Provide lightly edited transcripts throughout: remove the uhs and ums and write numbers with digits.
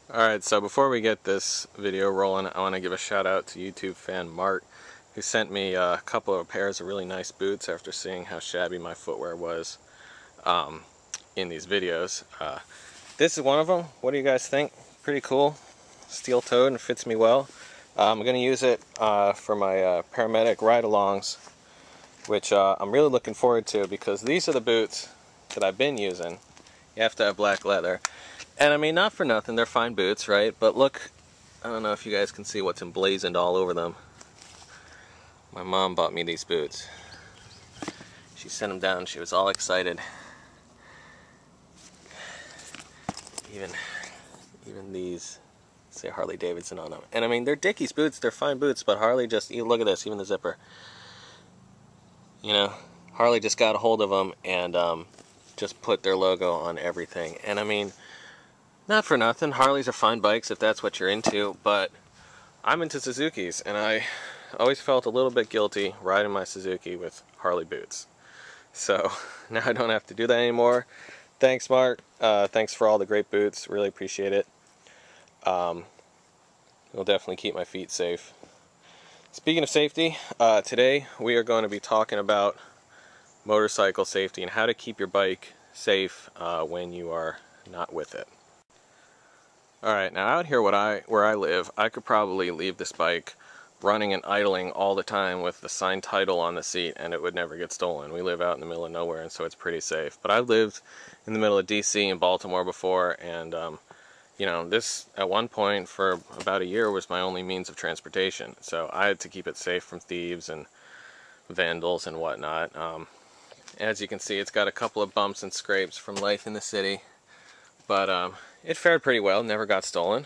Alright, so before we get this video rolling, I want to give a shout out to YouTube fan Mark, who sent me a couple of pairs of really nice boots after seeing how shabby my footwear was in these videos. This is one of them. What do you guys think? Pretty cool. Steel-toed and fits me well. I'm going to use it for my paramedic ride-alongs, which I'm really looking forward to because these are the boots that I've been using. You have to have black leather. And I mean, not for nothing, they're fine boots, right? But look, I don't know if you guys can see what's emblazoned all over them. My mom bought me these boots. She sent them down, she was all excited. Even these say Harley Davidson on them. And I mean, they're Dickies boots, they're fine boots, but Harley just, look at this, even the zipper. You know, Harley just got a hold of them and just put their logo on everything. And I mean, not for nothing, Harleys are fine bikes if that's what you're into, but I'm into Suzukis, and I always felt a little bit guilty riding my Suzuki with Harley boots. So now I don't have to do that anymore. Thanks, Mark. Thanks for all the great boots. Really appreciate it. It'll definitely keep my feet safe. Speaking of safety, today we are going to be talking about motorcycle safety and how to keep your bike safe when you are not with it. Alright, now out here where I live, I could probably leave this bike running and idling all the time with the signed title on the seat and it would never get stolen. We live out in the middle of nowhere, and so it's pretty safe. But I've lived in the middle of DC and Baltimore before, and you know, this at one point for about a year was my only means of transportation. So I had to keep it safe from thieves and vandals and whatnot. As you can see, it's got a couple of bumps and scrapes from life in the city, but it fared pretty well, never got stolen.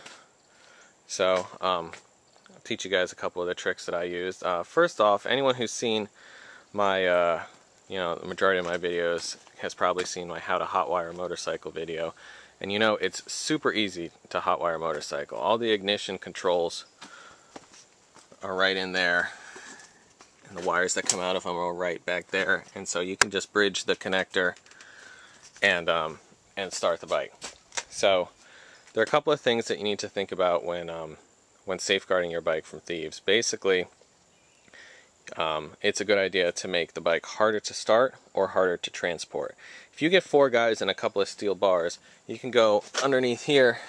So I'll teach you guys a couple of the tricks that I used. First off, anyone who's seen my, you know, the majority of my videos has probably seen my how to hotwire motorcycle video. And you know, it's super easy to hotwire a motorcycle. All the ignition controls are right in there, and the wires that come out of them are right back there. And so you can just bridge the connector and start the bike. So there are a couple of things that you need to think about when safeguarding your bike from thieves. Basically, it's a good idea to make the bike harder to start or harder to transport. If you get 4 guys and a couple of steel bars, you can go underneath here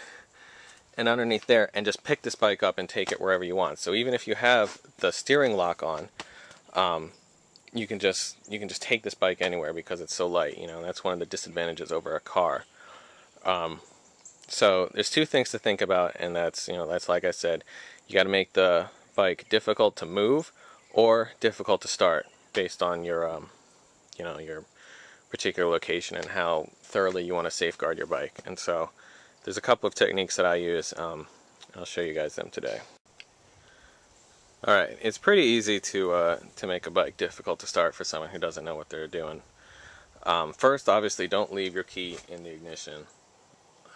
and underneath there and just pick this bike up and take it wherever you want. So even if you have the steering lock on, you can just take this bike anywhere because it's so light. You know, that's one of the disadvantages over a car. So there's 2 things to think about, and that's, you know, that's like I said, you got to make the bike difficult to move or difficult to start based on your, you know, your particular location and how thoroughly you want to safeguard your bike. And so there's a couple of techniques that I use. I'll show you guys them today. Alright, it's pretty easy to make a bike difficult to start for someone who doesn't know what they're doing. First, obviously, don't leave your key in the ignition.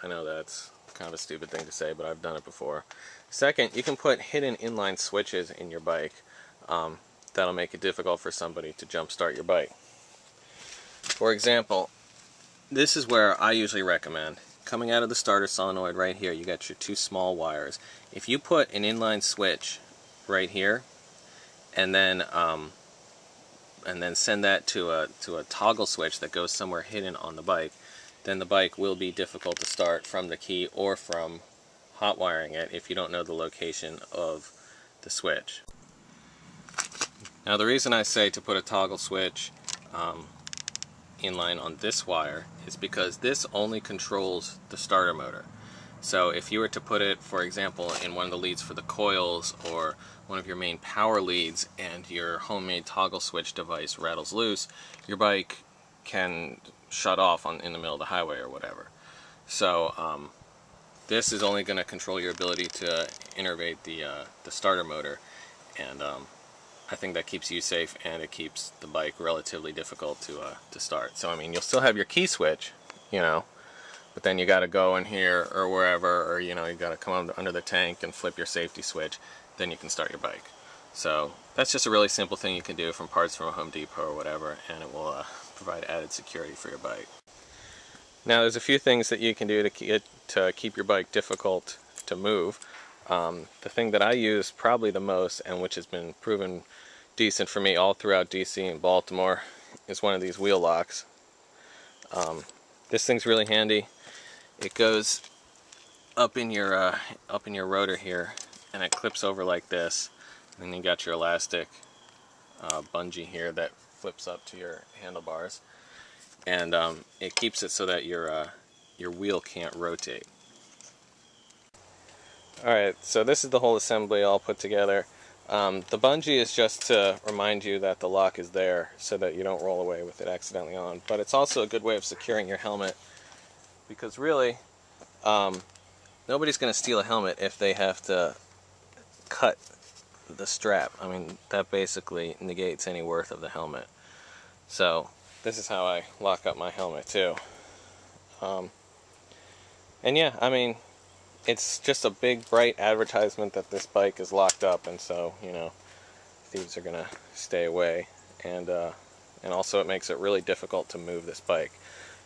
I know that's kind of a stupid thing to say, but I've done it before. Second, you can put hidden inline switches in your bike. That'll make it difficult for somebody to jump start your bike. For example, this is where I usually recommend, coming out of the starter solenoid right here, you got your 2 small wires. If you put an inline switch right here, and then send that to a toggle switch that goes somewhere hidden on the bike, then the bike will be difficult to start from the key or from hot wiring it if you don't know the location of the switch. Now the reason I say to put a toggle switch inline on this wire is because this only controls the starter motor. So if you were to put it, for example, in one of the leads for the coils or one of your main power leads and your homemade toggle switch device rattles loose, your bike can shut off in the middle of the highway or whatever. So this is only going to control your ability to innervate the starter motor, and I think that keeps you safe and it keeps the bike relatively difficult to start. So I mean, you'll still have your key switch, you know, but then you got to go in here or wherever, or you know, you got to come under the tank and flip your safety switch, then you can start your bike. So that's just a really simple thing you can do from parts from a Home Depot or whatever, and it will provide added security for your bike. Now there's a few things that you can do to keep your bike difficult to move. The thing that I use probably the most, and which has been proven decent for me all throughout DC and Baltimore, is one of these wheel locks. This thing's really handy. It goes up in your rotor here, and it clips over like this. And then you got your elastic bungee here that flips up to your handlebars, and it keeps it so that your wheel can't rotate. Alright, so this is the whole assembly all put together. The bungee is just to remind you that the lock is there so that you don't roll away with it accidentally on. But it's also a good way of securing your helmet, because really, nobody's going to steal a helmet if they have to cut the strap. I mean, that basically negates any worth of the helmet. So this is how I lock up my helmet too. And yeah, I mean, it's just a big bright advertisement that this bike is locked up, and so, you know, thieves are gonna stay away. And also it makes it really difficult to move this bike.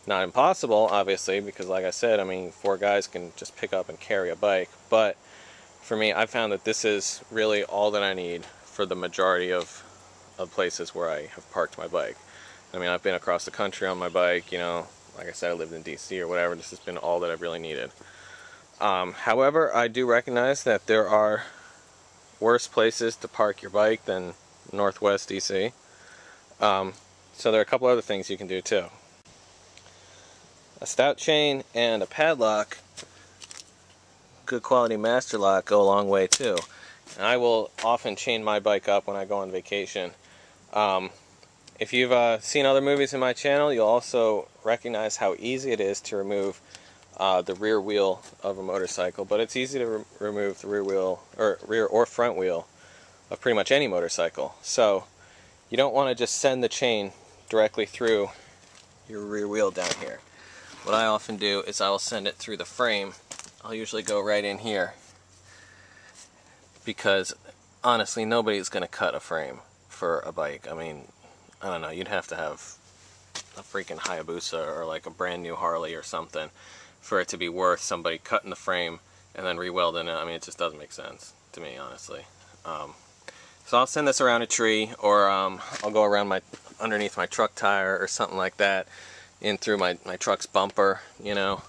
Not impossible, obviously, because like I said, I mean, 4 guys can just pick up and carry a bike, but for me, I found that this is really all that I need for the majority of places where I have parked my bike. I mean, I've been across the country on my bike, you know, like I said, I lived in DC or whatever. This has been all that I've really needed. However, I do recognize that there are worse places to park your bike than Northwest DC. So there are a couple other things you can do too. A stout chain and a padlock, good quality master lock, go a long way too. And I will often chain my bike up when I go on vacation. If you've seen other movies in my channel, you'll also recognize how easy it is to remove the rear wheel of a motorcycle, but it's easy to remove the rear wheel, or rear or front wheel, of pretty much any motorcycle. So you don't want to just send the chain directly through your rear wheel down here. What I often do is I will send it through the frame. I'll usually go right in here, because honestly nobody's going to cut a frame for a bike. I mean, I don't know, you'd have to have a freaking Hayabusa or like a brand new Harley or something for it to be worth somebody cutting the frame and then re-welding it. I mean, it just doesn't make sense to me, honestly. So I'll send this around a tree, or I'll go around underneath my truck tire or something like that, in through my truck's bumper, you know.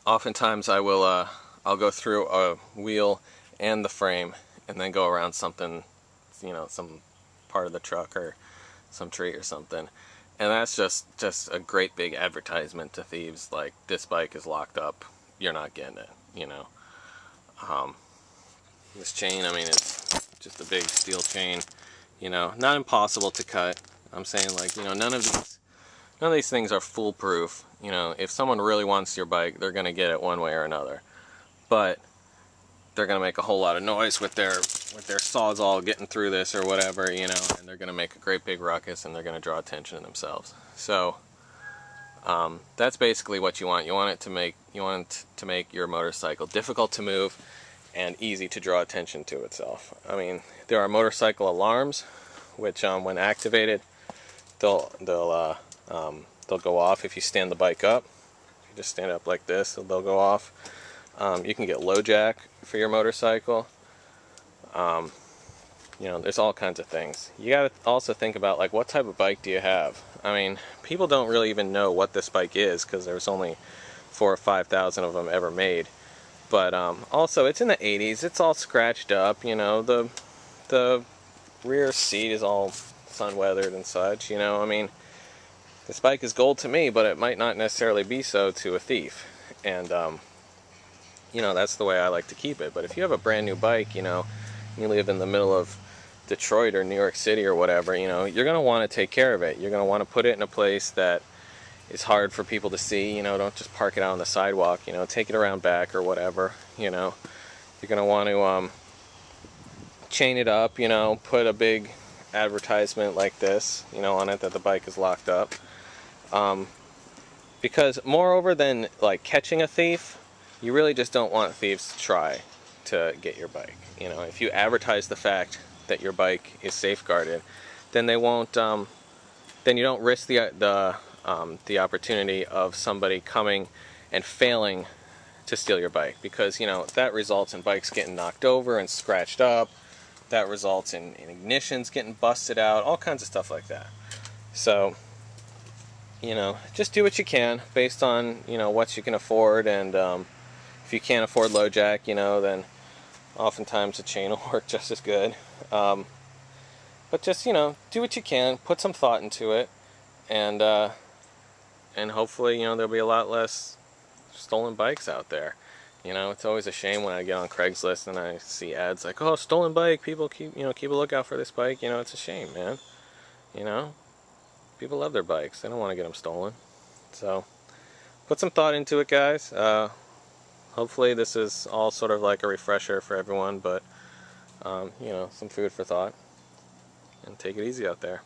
Oftentimes I will I'll go through a wheel and the frame and then go around something, you know, some part of the truck or some tree or something. And that's just a great big advertisement to thieves, like, this bike is locked up, you're not getting it, you know. This chain, I mean, it's just a big steel chain, you know, not impossible to cut. I'm saying, like, you know, none of these things are foolproof. You know, if someone really wants your bike, they're gonna get it one way or another. But they're gonna make a whole lot of noise with their sawzall getting through this or whatever, you know, and they're gonna make a great big ruckus, and they're gonna draw attention to themselves. So that's basically what you want. You want it to make your motorcycle difficult to move and easy to draw attention to itself. I mean, there are motorcycle alarms, which when activated, they'll go off if you stand the bike up. If you just stand up like this, they'll go off. You can get low jack for your motorcycle. You know, there's all kinds of things. You gotta also think about, like, what type of bike do you have? I mean, people don't really even know what this bike is, because there's only 4,000 or 5,000 of them ever made. But also, it's in the 80s. It's all scratched up. You know, the rear seat is all sun weathered and such. You know, I mean, this bike is gold to me, but it might not necessarily be so to a thief. And you know, that's the way I like to keep it. But if you have a brand new bike, you know, you live in the middle of Detroit or New York City or whatever, you know, you're going to want to take care of it. You're going to want to put it in a place that is hard for people to see. You know, don't just park it out on the sidewalk. You know, take it around back or whatever. You know, you're going to want to chain it up, you know, put a big advertisement like this, you know, on it that the bike is locked up. Because moreover than, like, catching a thief, you really just don't want thieves to try to get your bike. You know, if you advertise the fact that your bike is safeguarded, then they won't. Then you don't risk the opportunity of somebody coming and failing to steal your bike, because, you know, that results in bikes getting knocked over and scratched up. That results in ignitions getting busted out, all kinds of stuff like that. So, you know, just do what you can based on, you know, what you can afford. And if you can't afford LoJack, you know, then oftentimes a chain will work just as good. But just, you know, do what you can, put some thought into it, and hopefully, you know, there'll be a lot less stolen bikes out there. You know, it's always a shame when I get on Craigslist and I see ads like, "Oh, stolen bike, people keep a lookout for this bike." You know, it's a shame, man. You know, people love their bikes. They don't want to get them stolen. So, put some thought into it, guys. Hopefully this is all sort of like a refresher for everyone, but, you know, some food for thought. And take it easy out there.